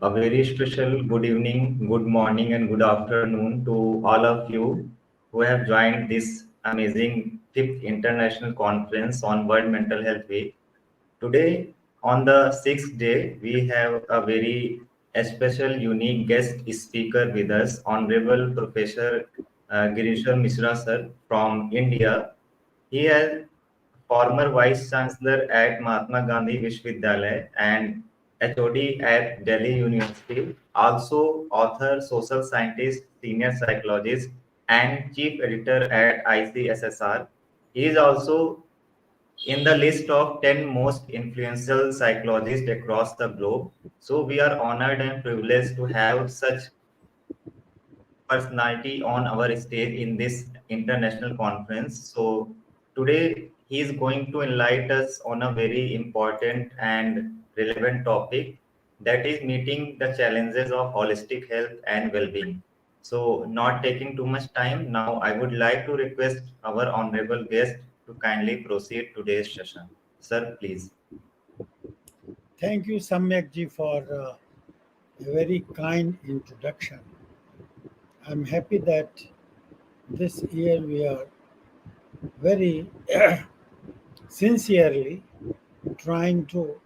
A very special good evening, good morning, and good afternoon to all of you who have joined this amazing fifth international conference on World Mental Health Week. Today, on the sixth day, we have a very special, unique guest speaker with us, Honorable Professor Girishwar Misra sir from India. He is former Vice Chancellor at Mahatma Gandhi Vishwavidyalaya and HOD at Delhi University, also author, social scientist, senior psychologist, and chief editor at ICSSR. He is also in the list of 10 most influential psychologists across the globe. So we are honored and privileged to have such personality on our stage in this international conference. So today he is going to enlighten us on a very important and relevant topic, that is meeting the challenges of holistic health and well-being. So not taking too much time, now I would like to request our honorable guest to kindly proceed today's session. Sir, please. Thank you, Samyak ji, for a very kind introduction. I'm happy that this year we are very sincerely trying to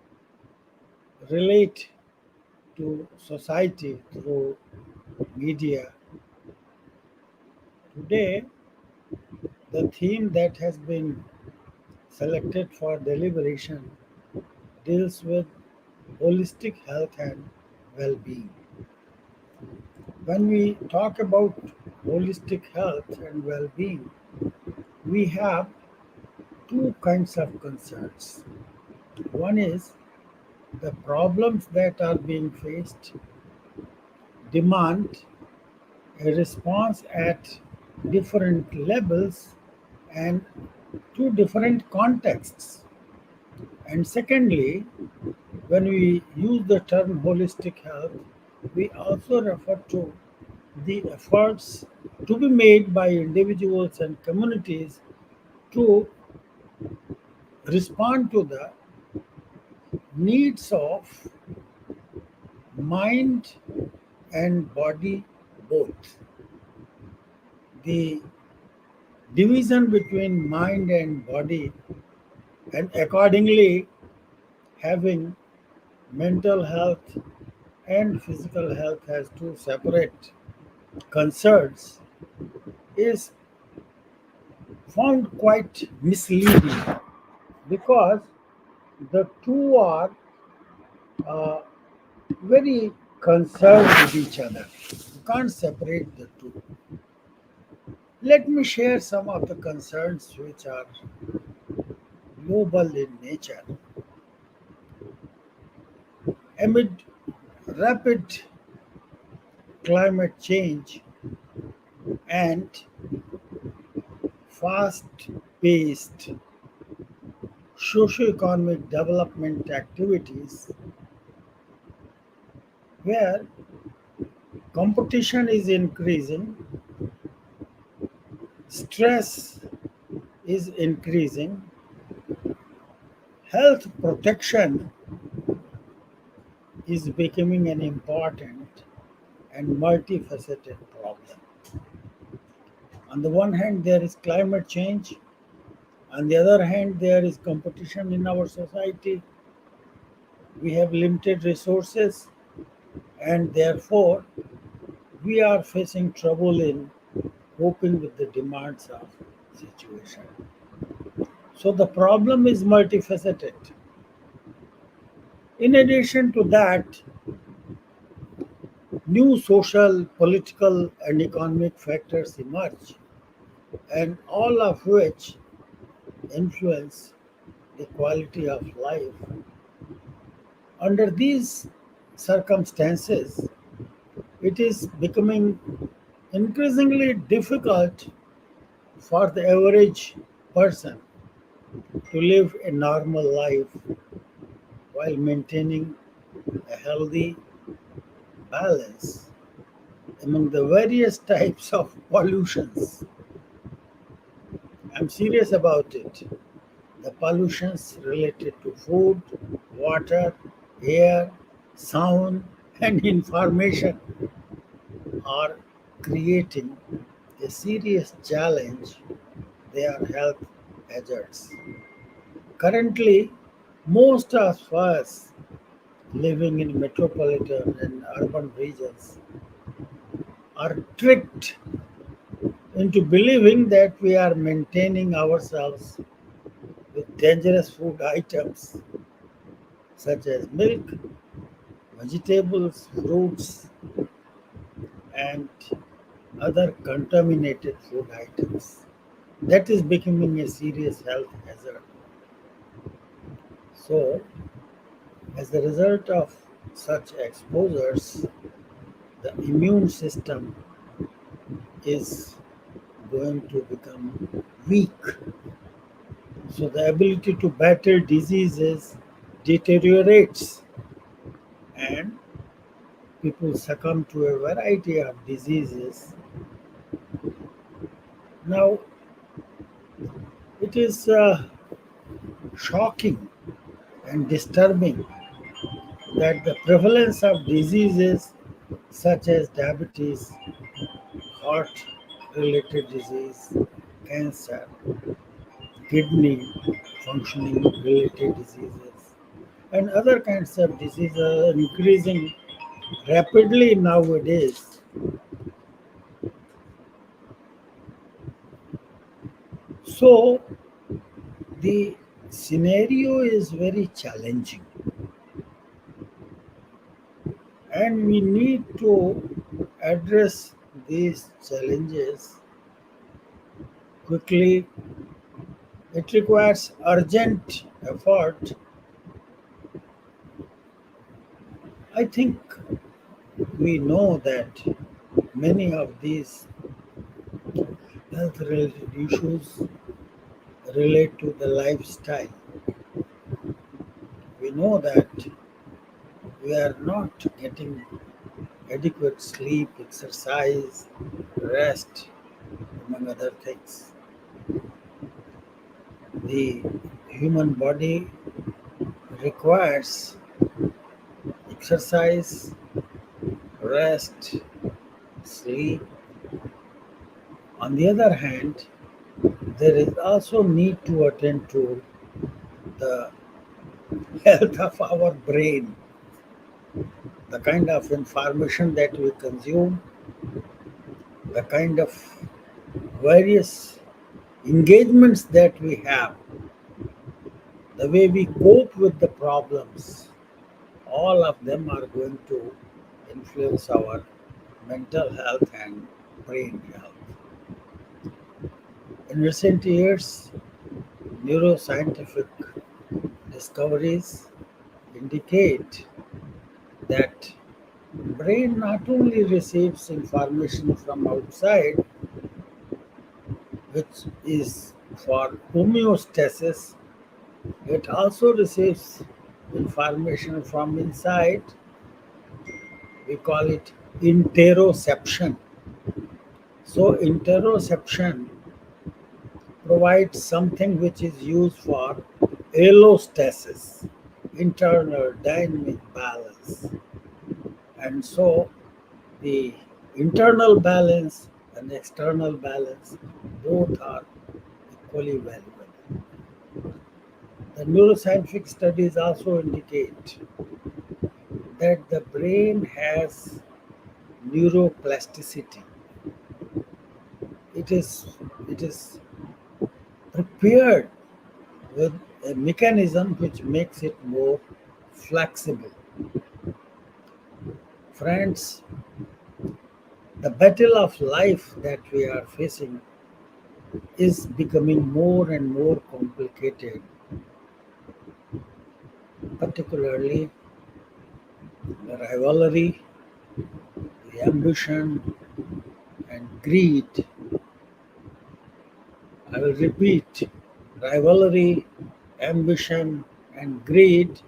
relate to society through media. Today, the theme that has been selected for deliberation deals with holistic health and well being. When we talk about holistic health and well being, we have two kinds of concerns. One is the problems that are being faced demand a response at different levels and to different contexts. And secondly, when we use the term holistic health, we also refer to the efforts to be made by individuals and communities to respond to the needs of mind and body both. The division between mind and body, and accordingly having mental health and physical health as two separate concerns, is found quite misleading because the two are uh, very concerned with each other. You can't separate the two. Let me share some of the concerns which are global in nature. Amid rapid climate change and fast paced socio-economic development activities, where competition is increasing, stress is increasing, health protection is becoming an important and multifaceted problem. On the one hand, there is climate change. On the other hand, there is competition in our society. We have limited resources, and therefore, we are facing trouble in coping with the demands of situation. So the problem is multifaceted. In addition to that, new social, political, and economic factors emerge, and all of which influence the quality of life. Under these circumstances, it is becoming increasingly difficult for the average person to live a normal life while maintaining a healthy balance among the various types of pollutions. I'm serious about it. The pollutions related to food, water, air, sound, and information are creating a serious challenge. They are health hazards. Currently, most of us living in metropolitan and urban regions are tricked into believing that we are maintaining ourselves with dangerous food items such as milk, vegetables, fruits, and other contaminated food items. That is becoming a serious health hazard. So, as a result of such exposures, the immune system is going to become weak. So, the ability to battle diseases deteriorates, and people succumb to a variety of diseases. Now, it is shocking and disturbing that the prevalence of diseases such as diabetes, heart related disease, cancer, kidney functioning related diseases, and other kinds of diseases are increasing rapidly nowadays. So, the scenario is very challenging, and we need to address these challenges quickly. It requires urgent effort. I think we know that many of these health related issues relate to the lifestyle. We know that we are not getting adequate sleep, exercise, rest, among other things. The human body requires exercise, rest, sleep. On the other hand, there is also need to attend to the health of our brain, the kind of information that we consume, the kind of various engagements that we have, the way we cope with the problems, all of them are going to influence our mental health and brain health. In recent years, neuroscientific discoveries indicate that brain not only receives information from outside, which is for homeostasis, it also receives information from inside. We call it interoception. So, interoception provides something which is used for allostasis, internal dynamic balance. And so, the internal balance and external balance both are equally valuable. The neuroscientific studies also indicate that the brain has neuroplasticity. It is prepared with a mechanism which makes it more flexible. Friends, the battle of life that we are facing is becoming more and more complicated, particularly the rivalry, the ambition, and greed. I will repeat, rivalry, ambition, and greed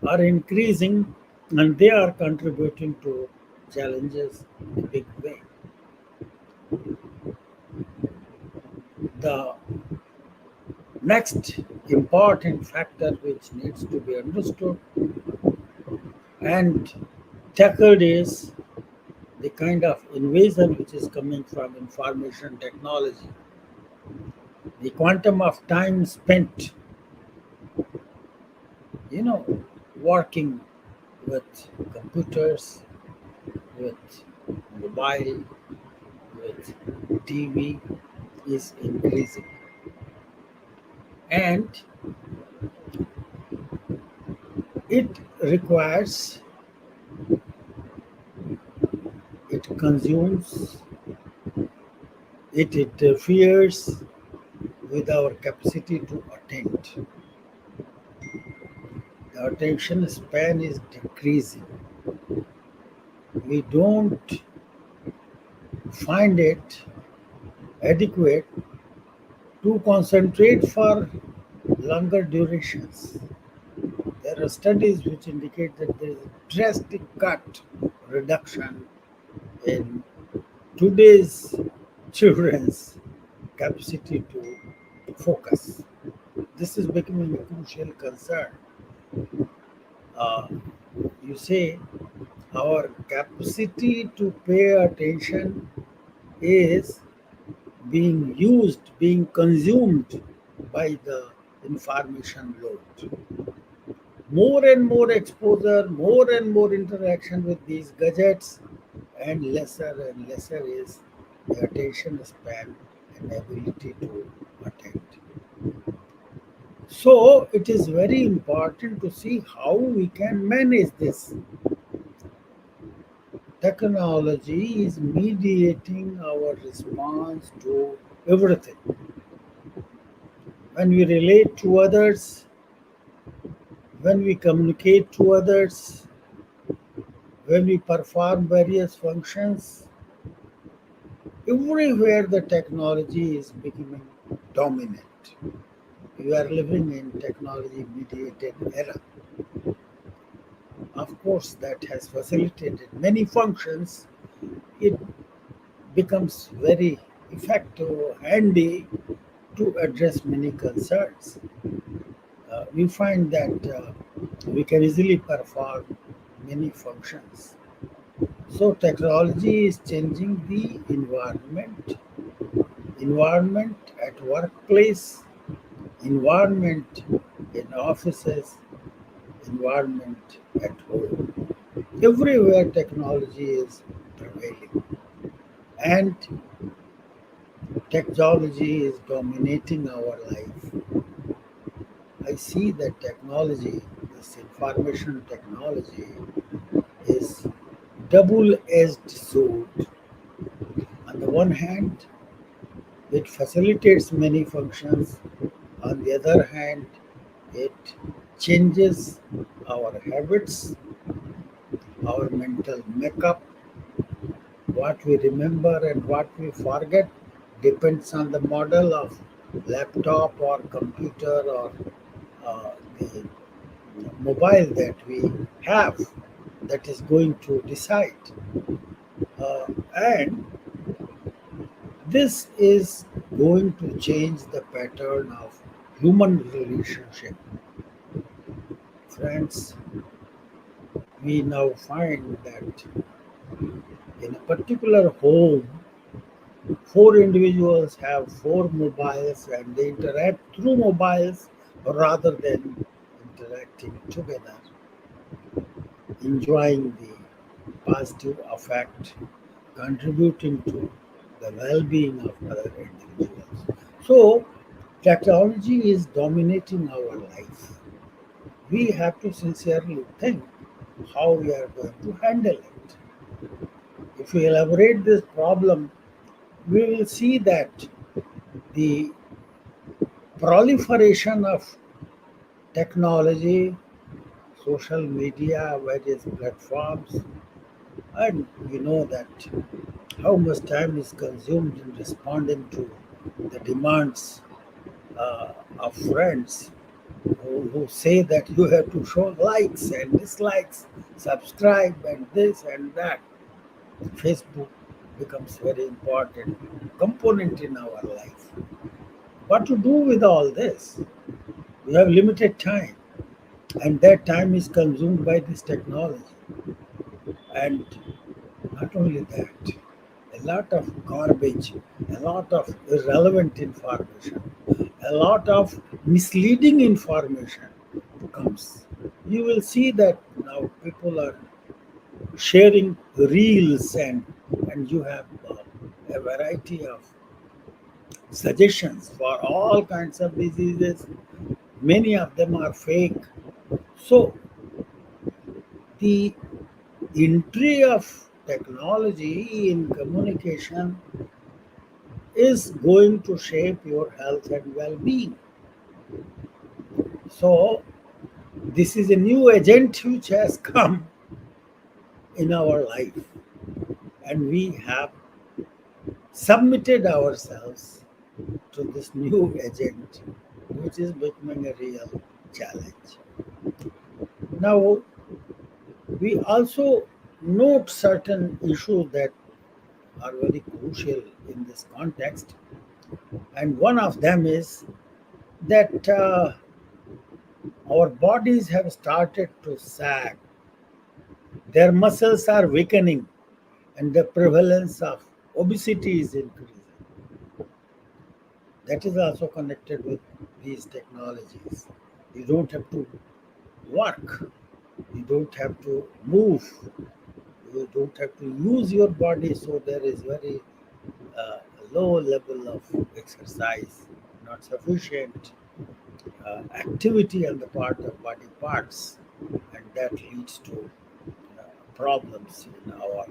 are increasing, and they are contributing to challenges in a big way. The next important factor which needs to be understood and tackled is the kind of invasion which is coming from information technology, the quantum of time spent, you know, working with computers, with mobile, with TV is increasing. And it requires, it consumes, it interferes with our capacity to attend. The attention span is decreasing. We don't find it adequate to concentrate for longer durations. There are studies which indicate that there is a drastic cut, reduction in today's children's capacity to focus. This is becoming a crucial concern. Uh, you say our capacity to pay attention is being used, being consumed by the information load. More and more exposure, more and more interaction with these gadgets, and lesser is the attention span and ability to attend. So, it is very important to see how we can manage this. Technology is mediating our response to everything. When we relate to others, when we communicate to others, when we perform various functions, everywhere the technology is becoming dominant. We are living in technology mediated era. Of course, that has facilitated many functions. It becomes very effective, handy to address many concerns. We find that we can easily perform many functions. So technology is changing the environment at workplace, environment in offices, environment at home. Everywhere technology is prevailing, and technology is dominating our life. I see that technology, this information technology, is double-edged sword. On the one hand, it facilitates many functions. On the other hand, it changes our habits, our mental makeup, what we remember and what we forget depends on the model of laptop or computer or the mobile that we have that is going to decide. And this is going to change the pattern of human relationship. Friends, we now find that in a particular home, four individuals have four mobiles and they interact through mobiles rather than interacting together, enjoying the positive effect, contributing to the well being of other individuals. So, technology is dominating our life. We have to sincerely think how we are going to handle it. If we elaborate this problem, we will see that the proliferation of technology, social media, various platforms, and we know that how much time is consumed in responding to the demands of friends who say that you have to show likes and dislikes, subscribe, and this and that. Facebook becomes very important component in our life. What to do with all this? We have limited time, and that time is consumed by this technology. And not only that, a lot of garbage, a lot of irrelevant information, a lot of misleading information comes. You will see that now people are sharing reels, and you have a variety of suggestions for all kinds of diseases. Many of them are fake. So the entry of technology in communication is going to shape your health and well-being. So this is a new agent which has come in our life, and we have submitted ourselves to this new agent, which is becoming a real challenge. Now, we also note certain issues that are very crucial in this context, and one of them is that our bodies have started to sag, their muscles are weakening, and the prevalence of obesity is increasing. That is also connected with these technologies. You don't have to work, you don't have to move, you don't have to use your body, so there is very uh, low level of exercise, not sufficient activity on the part of body parts, and that leads to uh, problems in our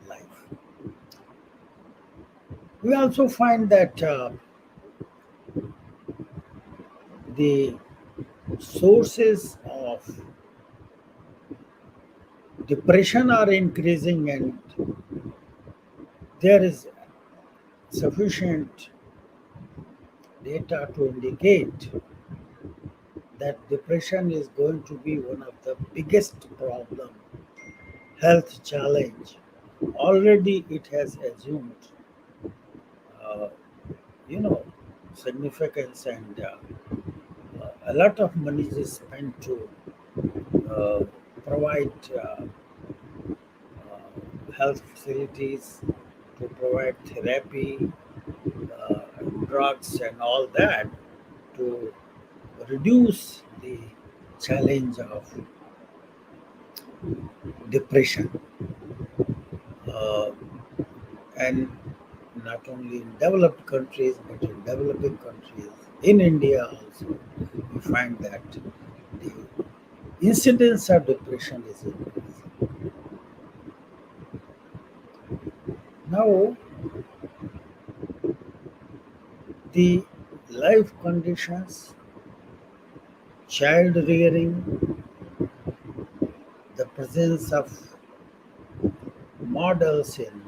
life. We also find that the sources of depression are increasing, and there is sufficient data to indicate that depression is going to be one of the biggest problem, health challenge. Already it has assumed, uh, you know, significance, and a lot of money is spent to uh, provide health facilities, to provide therapy, uh, drugs, and all that to reduce the challenge of depression. Uh, and not only in developed countries but in developing countries, in India also, we find that the incidence of depression is increasing. Now, the life conditions, child rearing, the presence of models in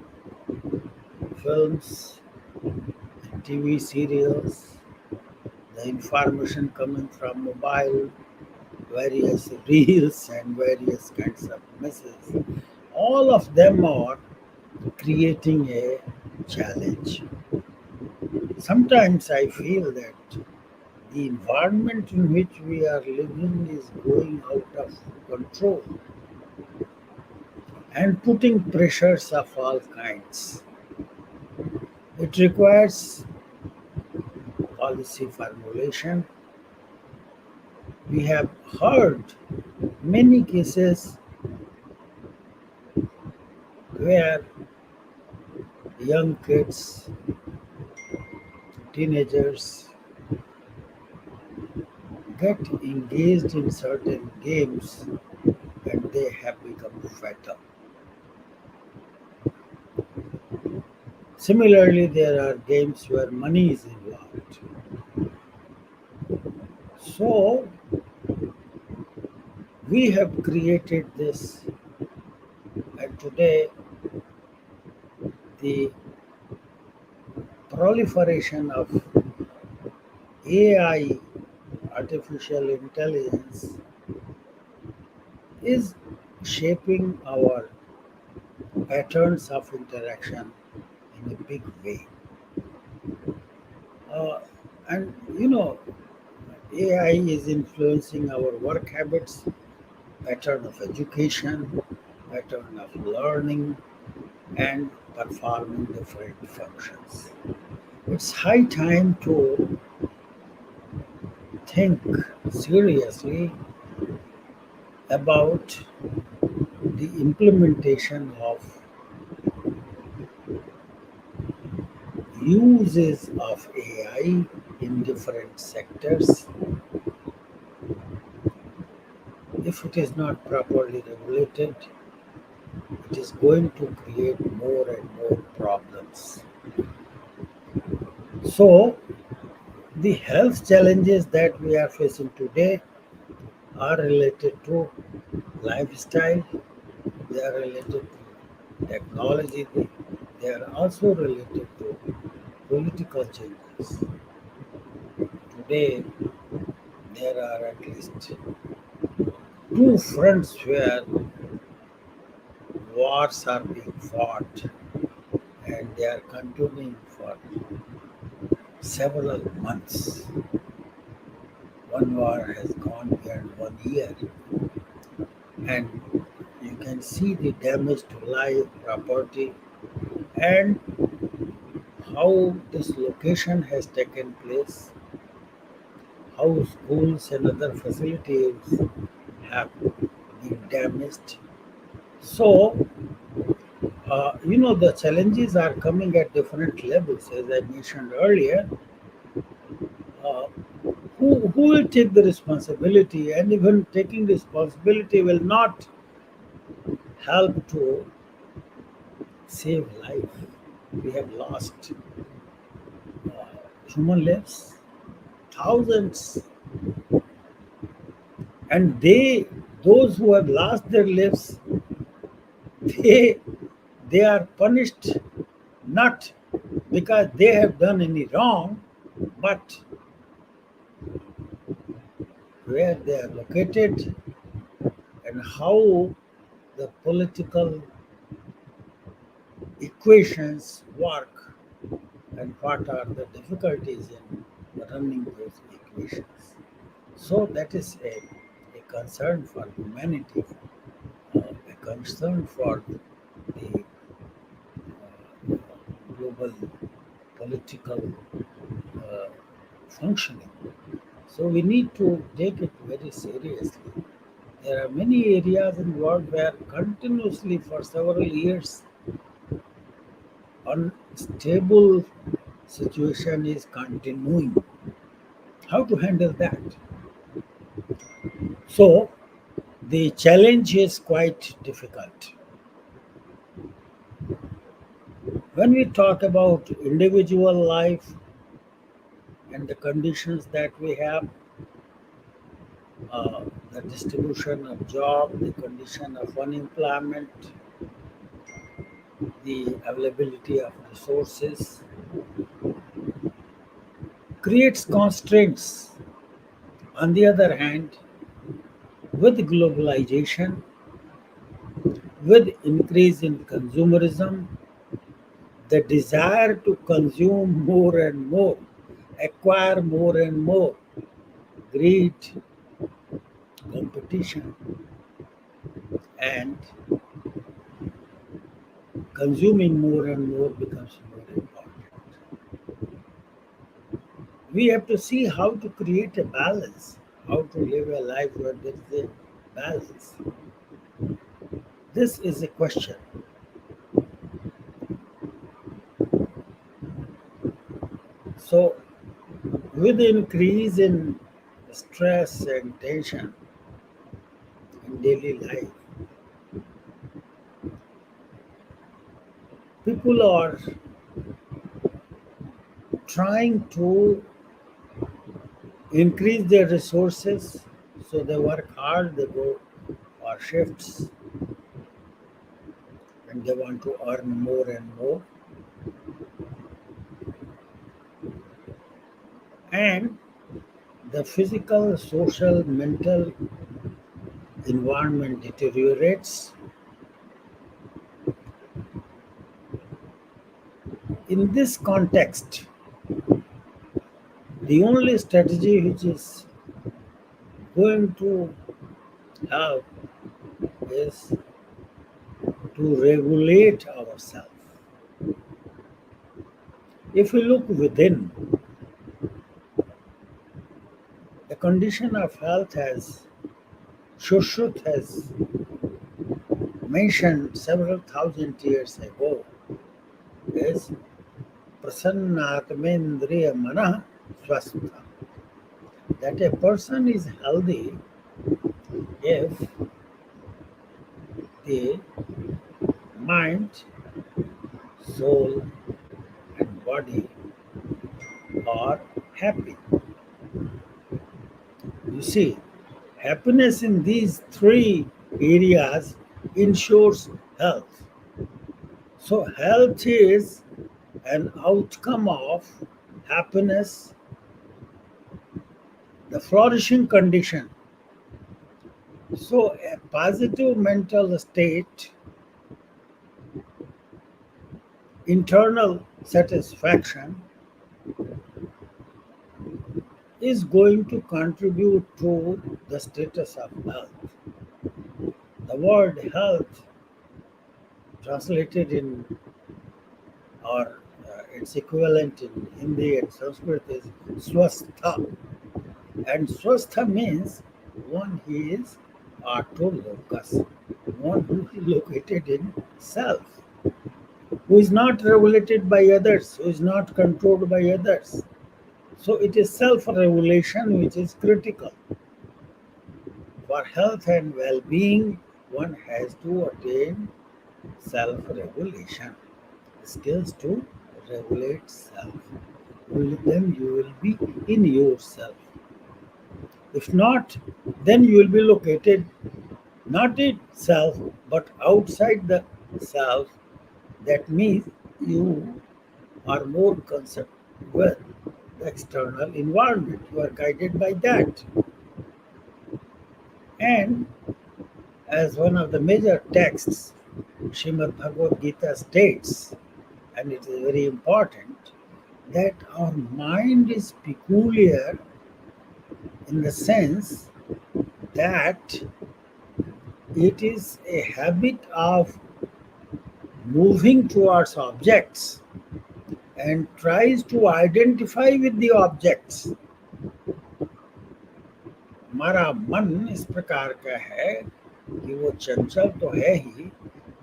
films and TV serials, the information coming from mobile, various reels, and various kinds of messages, all of them are creating a challenge. Sometimes I feel that the environment in which we are living is going out of control and putting pressures of all kinds. It requires policy formulation. We have heard many cases where young kids, teenagers get engaged in certain games and they have become fatal. Similarly, there are games where money is involved. So, we have created this, and today the proliferation of AI, artificial intelligence, is shaping our patterns of interaction in a big way. Uh, and AI is influencing our work habits, pattern of education, pattern of learning and performing different functions. It's high time to think seriously about the implementation of uses of AI in different sectors. If it is not properly regulated, it is going to create more and more problems. So, the health challenges that we are facing today are related to lifestyle, they are related to technology, they are also related to political changes. Today, there are at least two fronts where wars are being fought and they are continuing for several months. One war has gone beyond 1 year, and you can see the damage to life, property, and how this location has taken place, how schools and other facilities have been damaged. So, the challenges are coming at different levels, as I mentioned earlier. Uh, who will take the responsibility? And even taking responsibility will not help to save life. We have lost human lives, thousands, and those who have lost their lives, they, they are punished not because they have done any wrong, but where they are located and how the political equations work and what are the difficulties in running those equations. So that is a concern for humanity, a concern for the global political uh, functioning. So we need to take it very seriously. There are many areas in the world where continuously for several years unstable situation is continuing. How to handle that? So the challenge is quite difficult. When we talk about individual life and the conditions that we have, the distribution of job, the condition of unemployment, the availability of resources, creates constraints. On the other hand, with globalization, with increase in consumerism, the desire to consume more and more, acquire more and more, greed, competition, and consuming more and more becomes more important. We have to see how to create a balance, how to live a life where there is a balance. This is a question. So, with the increase in stress and tension in daily life, people are trying to increase their resources. So they work hard, they go for shifts, and they want to earn more and more. And the physical, social, mental environment deteriorates. In this context, the only strategy which is going to help is to regulate ourselves. If we look within, the condition of health, as Shushruta has mentioned several thousand years ago, is prasannatmendriya manah swastha. That a person is healthy if the mind, soul, and body are happy. You see, happiness in these three areas ensures health. So, health is an outcome of happiness, the flourishing condition. So, a positive mental state, internal satisfaction, is going to contribute to the status of health. The word health, translated in or its equivalent in Hindi and Sanskrit, is swastha. And swastha means one who is autolocus, one who is located in self, who is not regulated by others, who is not controlled by others. So it is self-regulation which is critical. For health and well-being, one has to attain self-regulation, skills to regulate self. Only then you will be in yourself. If not, then you will be located not in self but outside the self. That means you are more concerned with the external environment. You are guided by that. And as one of the major texts, Srimad Bhagavad Gita states, and it is very important, that our mind is peculiar in the sense that it is a habit of moving towards objects and tries to identify with the objects. हमारा मन इस प्रकार का है कि वो चंचल तो है ही,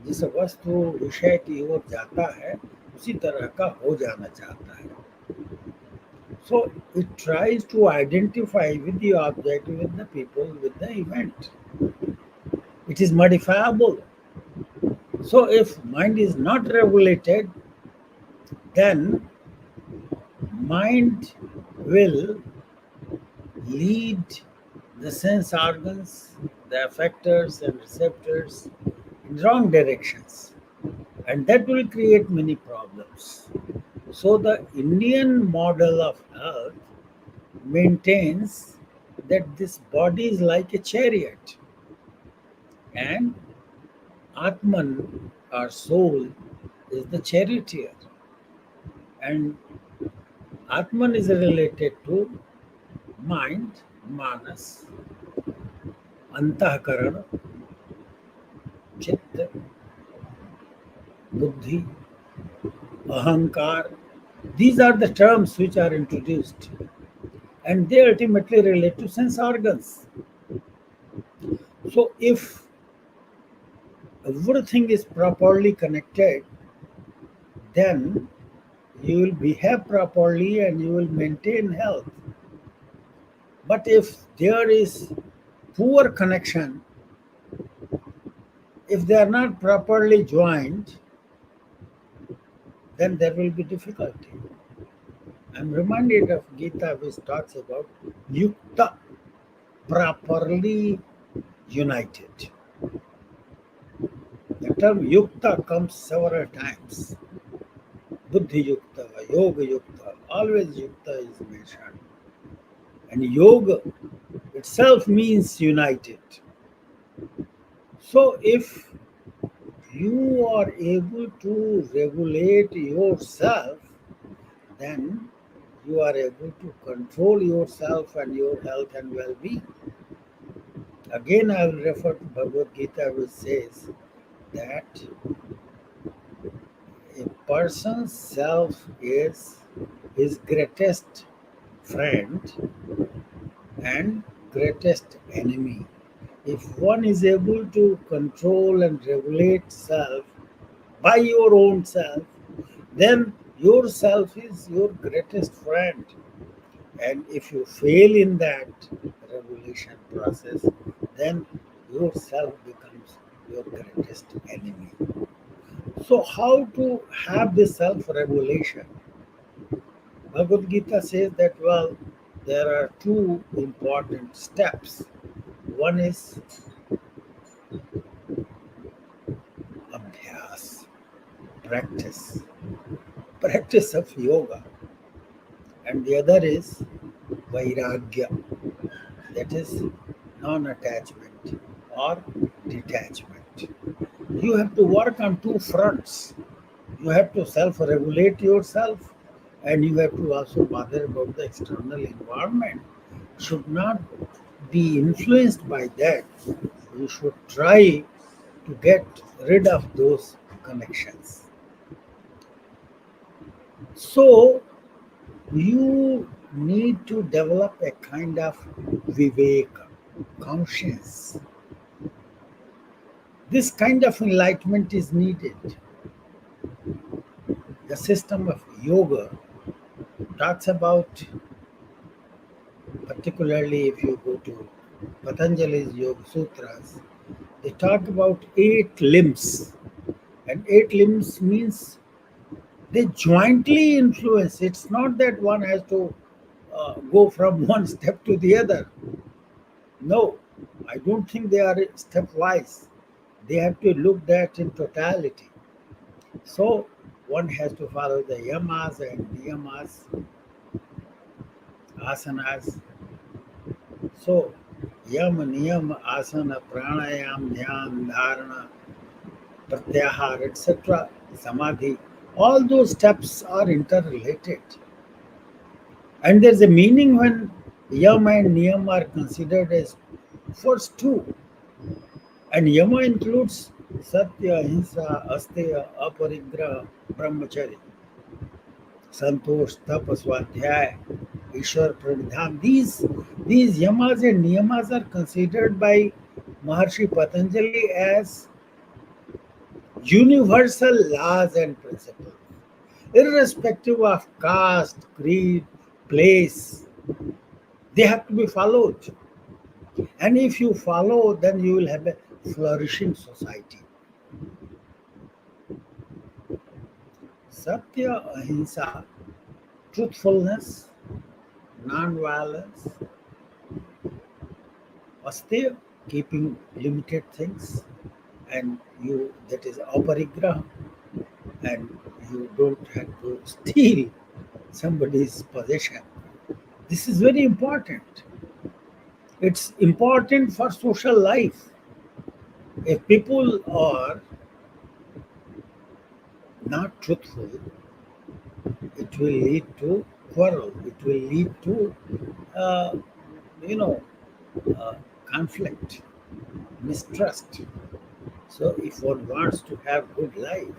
जिस वस्तु विषय की ओर जाता है उसी तरह का हो जाना चाहता है. So it tries to identify with the object, with the people, with the event. It is modifiable. So if mind is not regulated, then mind will lead the sense organs, the effectors and receptors in wrong directions, and that will create many problems. So the Indian model of health maintains that this body is like a chariot, and Atman, our soul, is the charioteer, and Atman is related to mind, manas, antahkarana, chitta, buddhi, ahankar. These are the terms which are introduced, and they ultimately relate to sense organs. So if everything is properly connected, then you will behave properly and you will maintain health. But if there is poor connection, if they are not properly joined, then there will be difficulty. I'm reminded of Gita, which talks about yukta, properly united. The term yukta comes several times. Buddhi yukta, yoga yukta, always yukta is mentioned. And yoga itself means united. So if you are able to regulate yourself, then you are able to control yourself and your health and well-being. Again, I will refer to Bhagavad Gita, which says, that a person's self is his greatest friend and greatest enemy. If one is able to control and regulate self by your own self, then yourself is your greatest friend. And if you fail in that regulation process, then yourself becomes your greatest enemy. So, how to have this self regulation? Bhagavad Gita says that, well, there are two important steps. One is abhyas, practice, practice of yoga, and the other is vairagya, that is non attachment or detachment. You have to work on two fronts. You have to self regulate yourself, and you have to also bother about the external environment. Should not be influenced by that. You should try to get rid of those connections. So, you need to develop a kind of viveka, conscience. This kind of enlightenment is needed. The system of yoga talks about, particularly if you go to Patanjali's Yoga Sutras, they talk about 8 limbs. And 8 limbs means they jointly influence. It's not that one has to go from one step to the other. No, I don't think they are stepwise. They have to look at in totality. So one has to follow the yamas and niyamas, asanas. So yama, niyama, asana, pranayam, dhyan, dharana, pratyahar, etc., samadhi, all those steps are interrelated. And there's a meaning when yama and niyama are considered as first two. And yama includes satya, ahimsa, asteya, aparigraha, brahmacharya, santosh, tapas, swadhyaya, ishwar pranidham. These yamas and niyamas are considered by Maharshi Patanjali as universal laws and principles, irrespective of caste, creed, place. They have to be followed. And if you follow, then you will have a flourishing society. Satya, ahimsa, truthfulness, non-violence, asteya, keeping limited things, and you, that is aparigraha, and you don't have to steal somebody's possession. This is very important. It's important for social life. If people are not truthful, it will lead to quarrel. It will lead to, uh, you know, uh, conflict, mistrust. So, if one wants to have good life,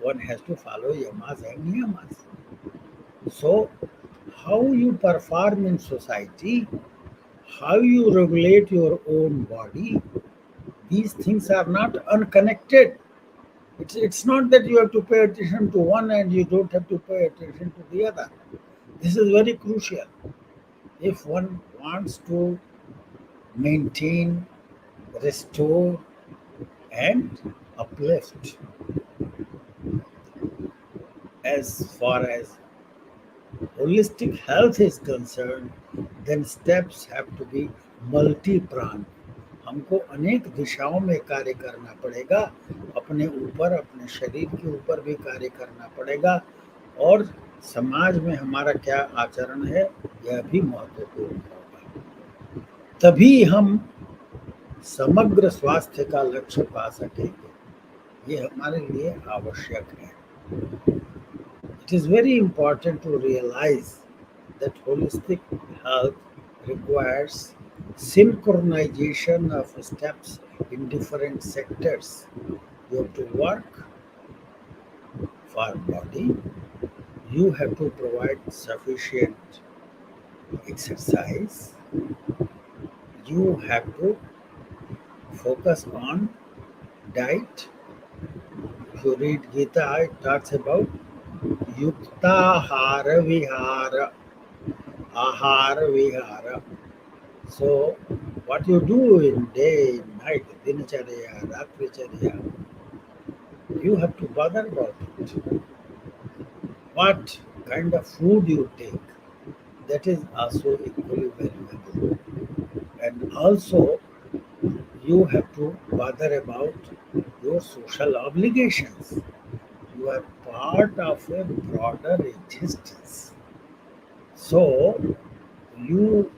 one has to follow yamas and niyamas. So, how you perform in society, how you regulate your own body, these things are not unconnected. It's not that you have to pay attention to one and you don't have to pay attention to the other. This is very crucial. If one wants to maintain, restore, and uplift, as far as holistic health is concerned, then steps have to be multi-pronged. हमको अनेक दिशाओं में कार्य करना पड़ेगा, अपने ऊपर, अपने शरीर के ऊपर भी कार्य करना पड़ेगा, और समाज में हमारा क्या आचरण है यह भी महत्वपूर्ण होगा. तभी हम समग्र स्वास्थ्य का लक्ष्य पा सकेंगे. ये हमारे लिए आवश्यक है. It is very important to realize that holistic health requires synchronization of steps in different sectors. You have to work for body. You have to provide sufficient exercise. You have to focus on diet. If you read Gita, it talks about Yuktahara Vihara, Ahara Vihara. So, what you do in day, night, Dinacharya, Ratricharya, you have to bother about it. What kind of food you take, that is also equally valuable. And also, you have to bother about your social obligations. You are part of a broader existence. So, you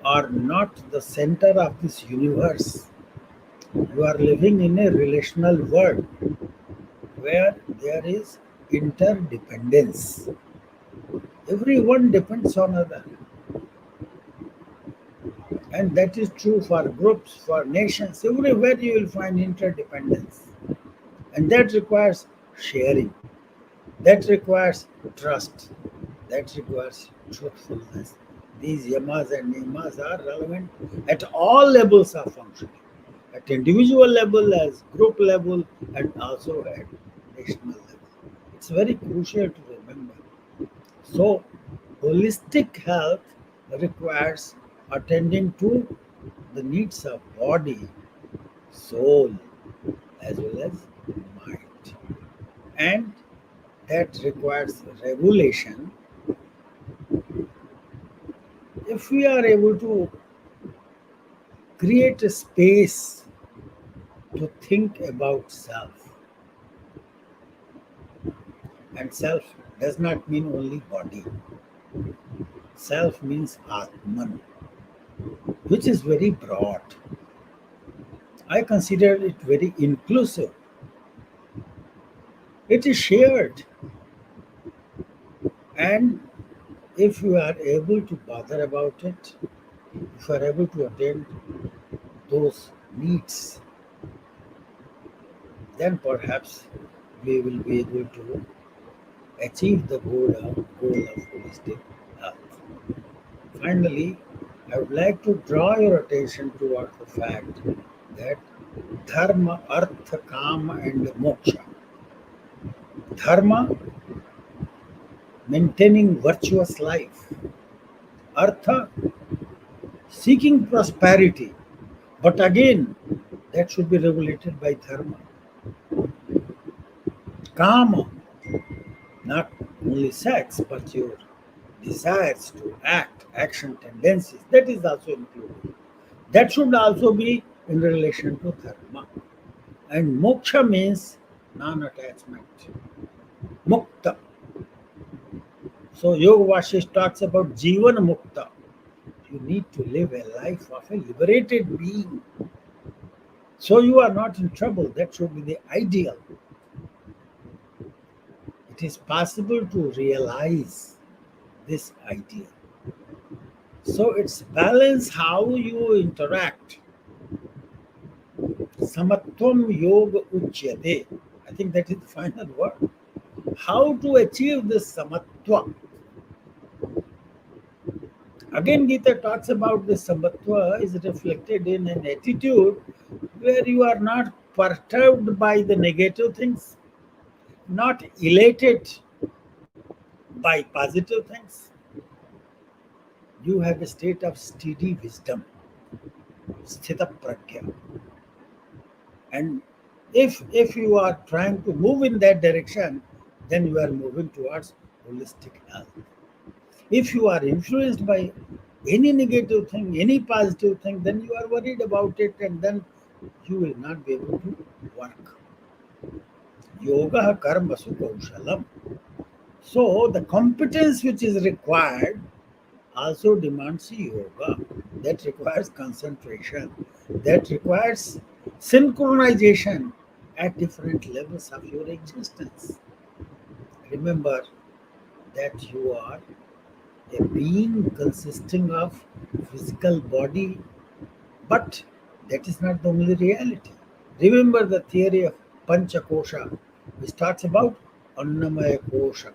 are not the center of this universe. You are living in a relational world where there is interdependence. Everyone depends on other, and that is true for groups, for nations. Everywhere you will find interdependence, and that requires sharing. That requires trust. That requires truthfulness. These yamas and niyamas are relevant at all levels of functioning, at individual level, as group level, and also at national level. It's very crucial to remember. So, holistic health requires attending to the needs of body, soul, as well as mind. And that requires regulation. If we are able to create a space to think about self, and self does not mean only body, self means Atman, which is very broad. I consider it very inclusive. It is shared, and if you are able to bother about it, if you are able to attend those needs, then perhaps we will be able to achieve the goal of holistic health. Finally, I would like to draw your attention towards the fact that dharma, artha, kama, and moksha. Dharma, maintaining virtuous life. Artha, seeking prosperity. But again, that should be regulated by dharma. Kama, not only sex, but your desires to act, action tendencies, that is also included. That should also be in relation to dharma. And moksha means non attachment. Mukta. So, Yoga Vashish talks about Jivan Mukta. You need to live a life of a liberated being. So, you are not in trouble. That should be the ideal. It is possible to realize this ideal. So, it's balance how you interact. Samatvam yoga uchyate. I think that is the final word. How to achieve this samatva? Again, Gita talks about this samatva is reflected in an attitude where you are not perturbed by the negative things, not elated by positive things. You have a state of steady wisdom, sthita pragya. And if you are trying to move in that direction, then you are moving towards holistic health. If you are influenced by any negative thing, any positive thing, then you are worried about it, and then you will not be able to work. Yoga karma kaushalam. So the competence which is required also demands yoga. That requires concentration. That requires synchronization at different levels of your existence. Remember that you are a being consisting of physical body, but that is not the only reality. Remember the theory of Panchakosha, which talks about Annamaya Kosha,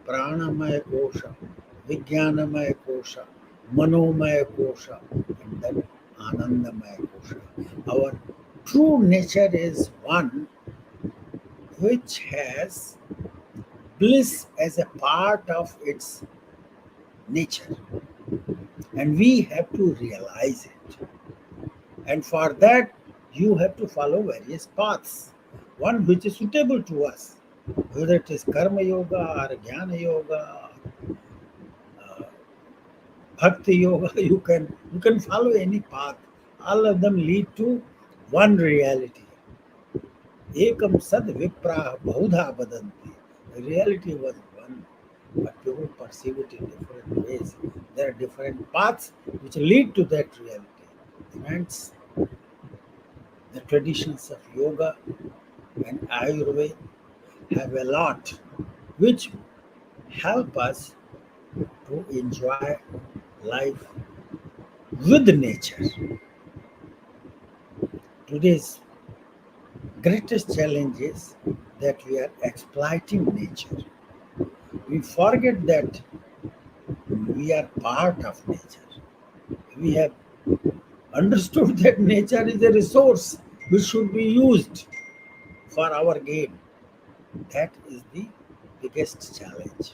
Pranamaya Kosha, Vijnanamaya Kosha, Manomaya Kosha, and then Anandamaya Kosha. Our true nature is one which has bliss as a part of its nature, and we have to realize it. And for that, you have to follow various paths, one which is suitable to us, whether it is Karma Yoga or Jnana Yoga, uh, Bhakti Yoga. You can follow any path. All of them lead to one reality. Ekam sad viprah bahudha badanti. The reality was one, but people perceive it in different ways. There are different paths which lead to that reality. Friends, the traditions of yoga and Ayurveda have a lot which help us to enjoy life with nature. Today's greatest challenge is that we are exploiting nature. We forget that we are part of nature. We have understood that nature is a resource which should be used for our gain. That is the biggest challenge.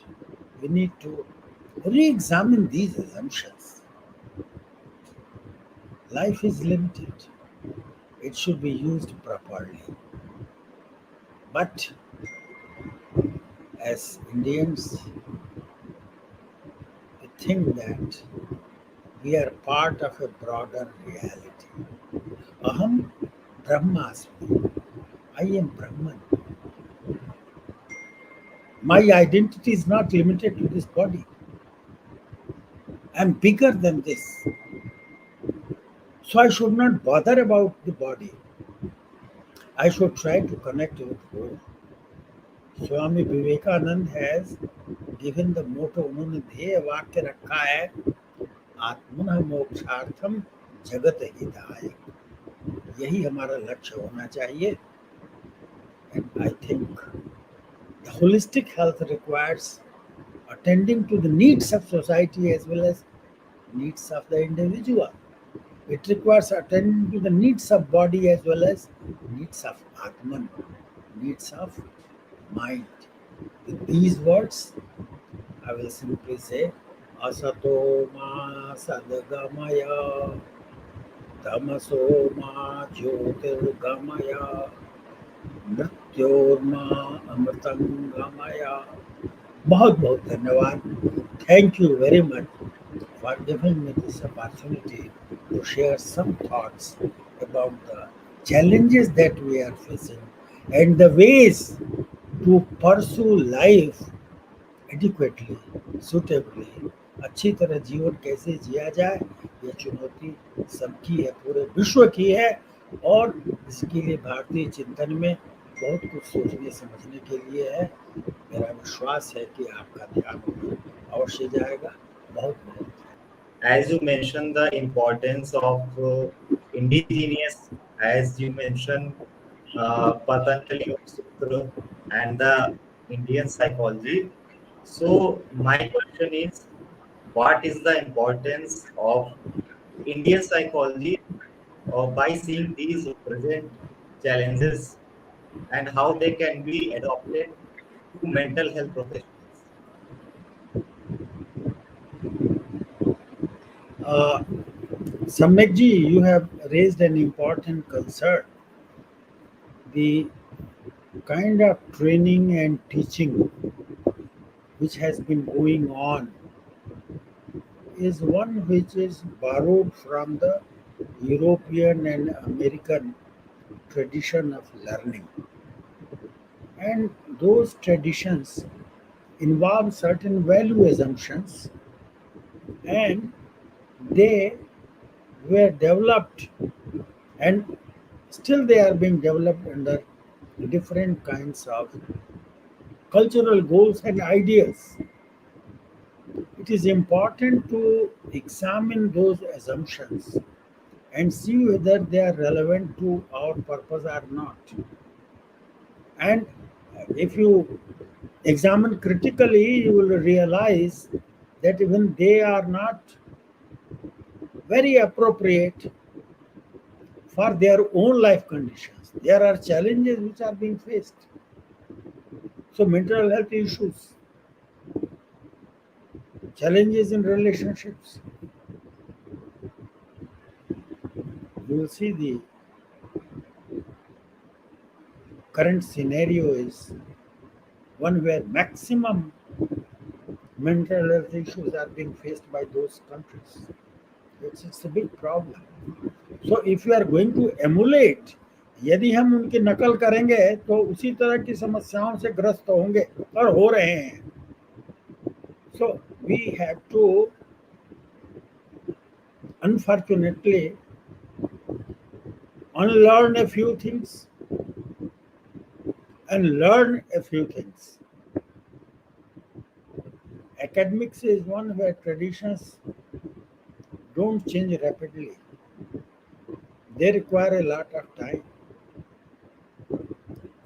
We need to re examine these assumptions. Life is limited, it should be used properly. But as Indians, we think that we are part of a broader reality. Aham Brahmasmi. I am Brahman. My identity is not limited to this body. I am bigger than this. So I should not bother about the body. I should try to connect with whole. Swami Vivekanand has given the motto, उन्होंने ध्येय वाक्य रखा है, आत्मनः मोक्षार्थम जगत हिताय. यही हमारा लक्ष्य होना चाहिए. And I think the holistic health requires attending to the needs of society as well as needs of the individual. It requires attending to the needs of body as well as needs of Atman, needs of mind. With these words, I will simply say, Asato ma sadgamaya, tamaso ma jyotirgamaya, मृत्योर्मा अमृतंगमया. बहुत बहुत धन्यवाद. Thank you very much for giving me this opportunity to share some thoughts about the challenges that we are facing and the ways to pursue life adequately, suitably. अच्छी तरह जीवन कैसे जिया जाए, यह चुनौती सबकी है, पूरे विश्व की है. और इसके लिए भारतीय चिंतन में बहुत कुछ सोचने समझने के लिए है. मेरा विश्वास है कि आपका ध्यान अवश्य जाएगा. बहुत बहुत As you mentioned the importance of indigenous, as you mentioned Patanjali Yoga Sutra and the Indian psychology. So my question is, what is the importance of Indian psychology by seeing these present challenges and how they can be adopted to mental health professionals? uh, Samyakji, you have raised an important concern. The kind of training and teaching which has been going on is one which is borrowed from the European and American tradition of learning. And those traditions involve certain value assumptions, and they were developed and still they are being developed under different kinds of cultural goals and ideas. It is important to examine those assumptions and see whether they are relevant to our purpose or not. And if you examine critically, you will realize that even they are not very appropriate for their own life conditions. There are challenges which are being faced. So, mental health issues, challenges in relationships. You will see the current scenario is one where maximum mental health issues are being faced by those countries. It's a big problem. So if you are going to emulate, यदि हम उनकी नकल करेंगे तो उसी तरह की समस्याओं से ग्रस्त होंगे और हो रहे हैं. So we have to, unfortunately, unlearn a few things and learn a few things. Academics is one where traditions don't change rapidly. They require a lot of time.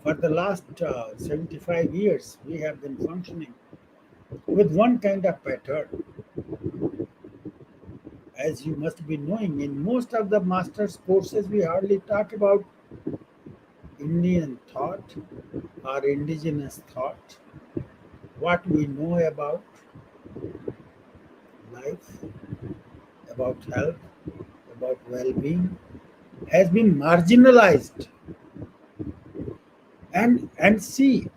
For the last 75 years, we have been functioning with one kind of pattern. As you must be knowing, in most of the master's courses, we hardly talk about Indian thought or indigenous thought, what we know about life, about health, about well being, has been marginalized. And see,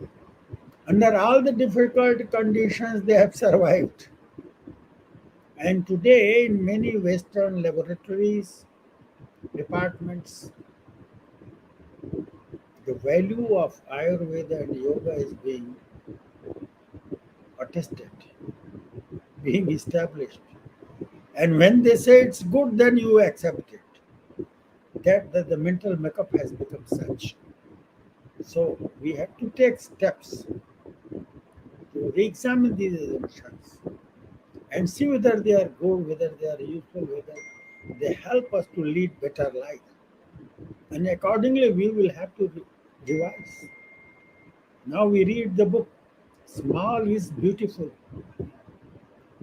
under all the difficult conditions, they have survived. And today, in many Western laboratories, departments, the value of Ayurveda and yoga is being attested, being established. And when they say it's good, then you accept it. That the mental makeup has become such. So we have to take steps to re-examine these assumptions and see whether they are good, whether they are useful, whether they help us to lead better life. And accordingly, we will have to revise. Now we read the book. Small is beautiful.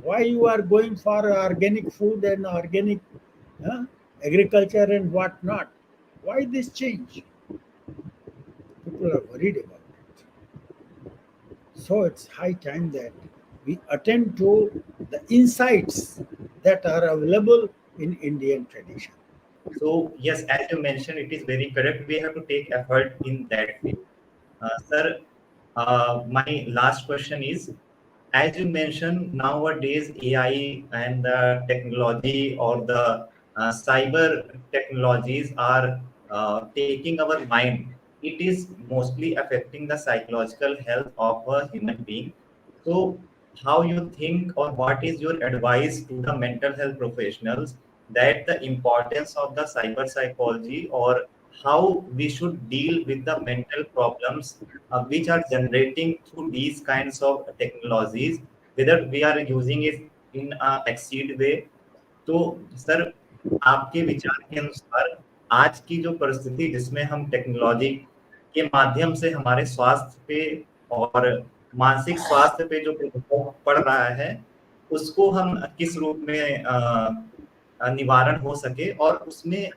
Why you are going for organic food and organic agriculture and what not? Why this change? People are worried about it. So it's high time that we attend to the insights that are available in Indian tradition. So yes, as you mentioned, it is very correct. We have to take effort in that field. Sir, my last question is, as you mentioned, nowadays AI and the technology or the cyber technologies are taking our mind. It is mostly affecting the psychological health of a human being. So, how you think or what is your advice to the mental health professionals that the importance of the cyber psychology or how we should deal with the mental problems which are generating through these kinds of technologies, whether we are using it in a exceed way. तो sir, आपके विचार के अनुसार आज की जो परिस्थिति जिसमें हम टेक्नोलॉजी के माध्यम से हमारे स्वास्थ्य पे और मानसिक स्वास्थ्य पे जो प्रभाव पड़ रहा है, उसको हम किस रूप में निवारण हो सके और उसमें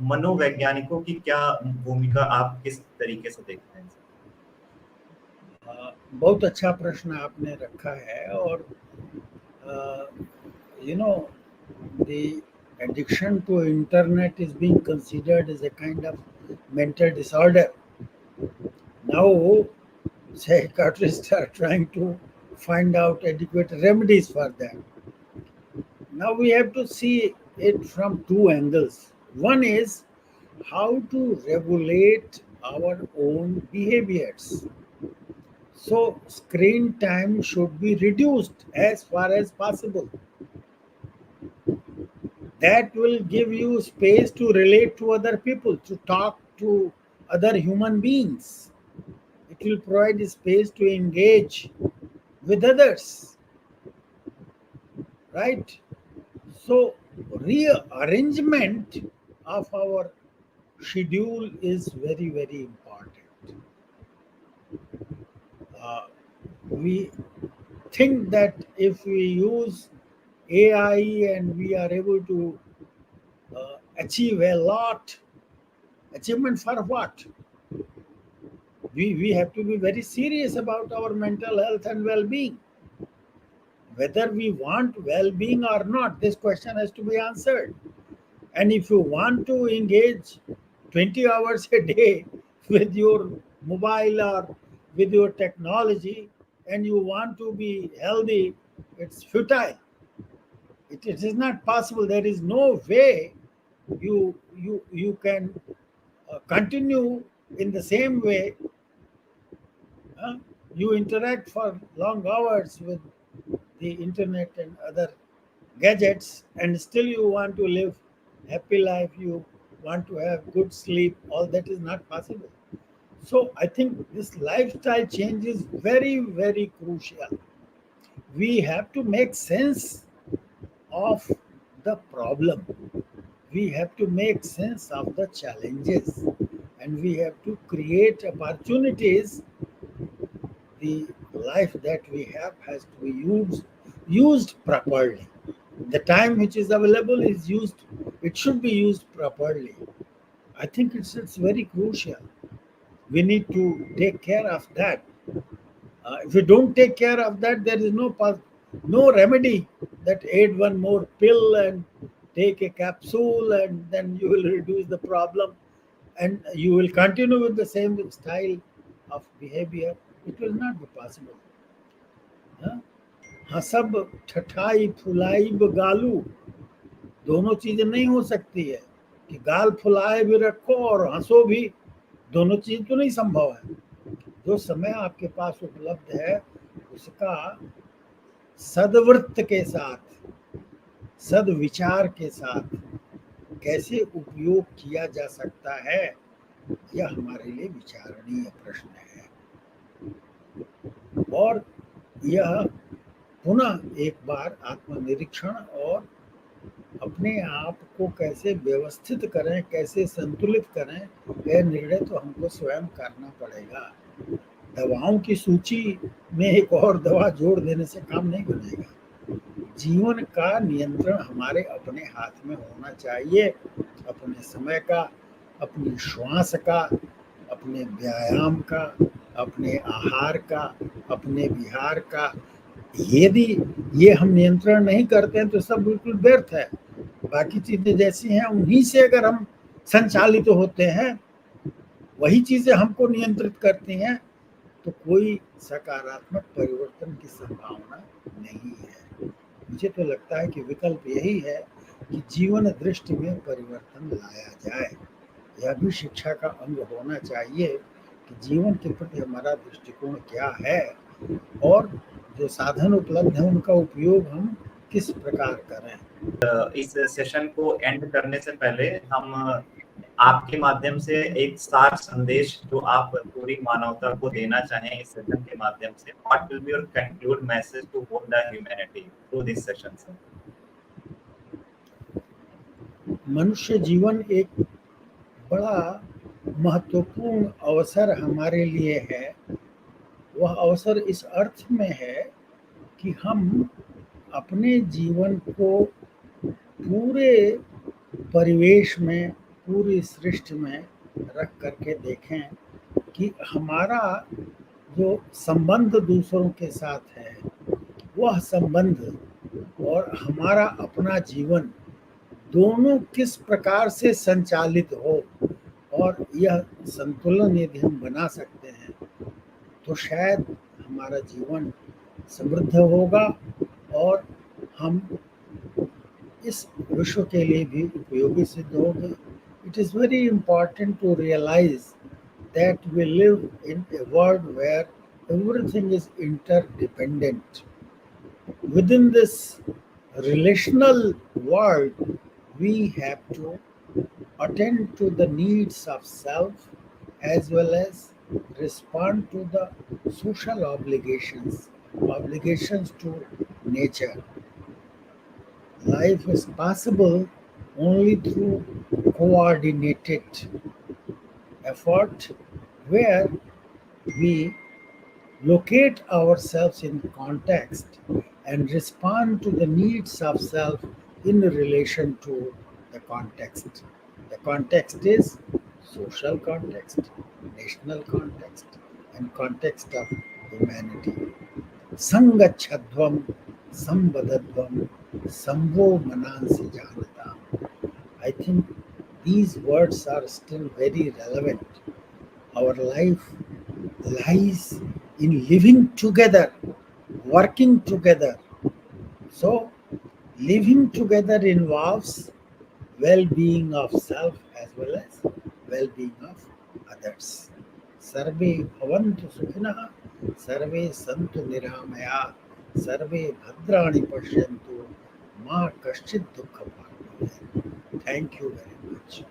मनोवैज्ञानिकों की क्या भूमिका आप किस तरीके से देखते हैं? बहुत अच्छा प्रश्न आपने रखा है. और you know, the addiction to internet is being considered as a kind of mental disorder. Now psychiatrists are trying to find out adequate remedies for that. Now we have to see it from two angles. One is how to regulate our own behaviors. So screen time should be reduced as far as possible. That will give you space to relate to other people, to talk to other human beings. It will provide space to engage with others, right? So, rearrangement of our schedule is very, very important. Uh, we think that if we use AI and we are able to achieve a lot, achievement for what? We have to be very serious about our mental health and well being. Whether we want well being or not, this question has to be answered. And if you want to engage 20 hours a day with your mobile or with your technology and you want to be healthy, it's futile. It is not possible. There is no way you can continue in the same way. uh, you interact for long hours with the internet and other gadgets and still you want to live happy life, you want to have good sleep, all that is not possible. So I think this lifestyle change is very, very crucial. We have to make sense of the problem, we have to make sense of the challenges, and we have to create opportunities. The life that we have has to be used properly. The time which is available is used, it should be used properly. I think it's very crucial. We need to take care of that. If we don't take care of that, there is no remedy that add one more pill and take a capsule and then you will reduce the problem and you will continue with the same style of behavior. It will not be possible. हाँ हाँ, सब ठठाई फुलाई गालू, दोनों चीजें नहीं हो सकती है कि गाल फुलाए भी रखो और हंसो भी। दोनों चीज तो नहीं संभव है। जो समय आपके पास उपलब्ध है उसका सदवृत्त के साथ, सदविचार के साथ कैसे उपयोग किया जा सकता है, यह हमारे लिए विचारणीय प्रश्न है। और यह पुनः एक बार आत्मनिरीक्षण और अपने आप को कैसे व्यवस्थित करें, कैसे संतुलित करें, यह निर्णय तो हमको स्वयं करना पड़ेगा। दवाओं की सूची में एक और दवा जोड़ देने से काम नहीं बनेगा। जीवन का नियंत्रण हमारे अपने हाथ में होना चाहिए, अपने समय का, अपनी श्वास का, अपने व्यायाम का, अपने आहार का, अपने विहार का। यदि ये हम नियंत्रण नहीं करते हैं तो सब बिल्कुल व्यर्थ है। बाकी चीजें जैसी हैं उन्हीं से अगर हम संचालित होते हैं, वही चीजें हमको नियंत्रित करती हैं, तो कोई सकारात्मक परिवर्तन की संभावना नहीं है। मुझे तो लगता है कि विकल्प यही है कि जीवन दृष्टि में परिवर्तन लाया जाए। यह भी शिक्षा का अंग होना चाहिए कि जीवन के प्रति हमारा दृष्टिकोण क्या है और जो साधन उपलब्ध है उनका उपयोग हम किस प्रकार करें। इस सेशन को एंड करने से पहले हम आपके माध्यम से एक सार संदेश जो आप पूरी मानवता को देना चाहें इस सेशन के माध्यम से, what will be your conclude message to whole the humanity through this session sir? मनुष्य जीवन एक बड़ा महत्वपूर्ण अवसर हमारे लिए है। वह अवसर इस अर्थ में है कि हम अपने जीवन को पूरे परिवेश में, पूरी सृष्टि में रख करके देखें कि हमारा जो संबंध दूसरों के साथ है, वह संबंध और हमारा अपना जीवन दोनों किस प्रकार से संचालित हो, और यह संतुलन यदि हम बना सकते हैं तो शायद हमारा जीवन समृद्ध होगा और हम इस विश्व के लिए भी उपयोगी सिद्ध होंगे। It is very important to realize that we live in a world where everything is interdependent. Within this relational world, we have to attend to the needs of self as well as respond to the social obligations to nature. Life is possible only through coordinated effort where we locate ourselves in context, and respond to the needs of self in relation to the context. The context is social context, national context, and context of humanity. Sangachadvam, Sambadadvam, Samvo Manansi Janata. I think these words are still very relevant. Our life lies in living together, working together. So, living together involves well-being of self as well as well-being of others. Sarve bhavantu sukhinah, sarve santu niramaya, sarve bhadrani pashyantu, ma kaschid dukha bhagavate. Thank you very much.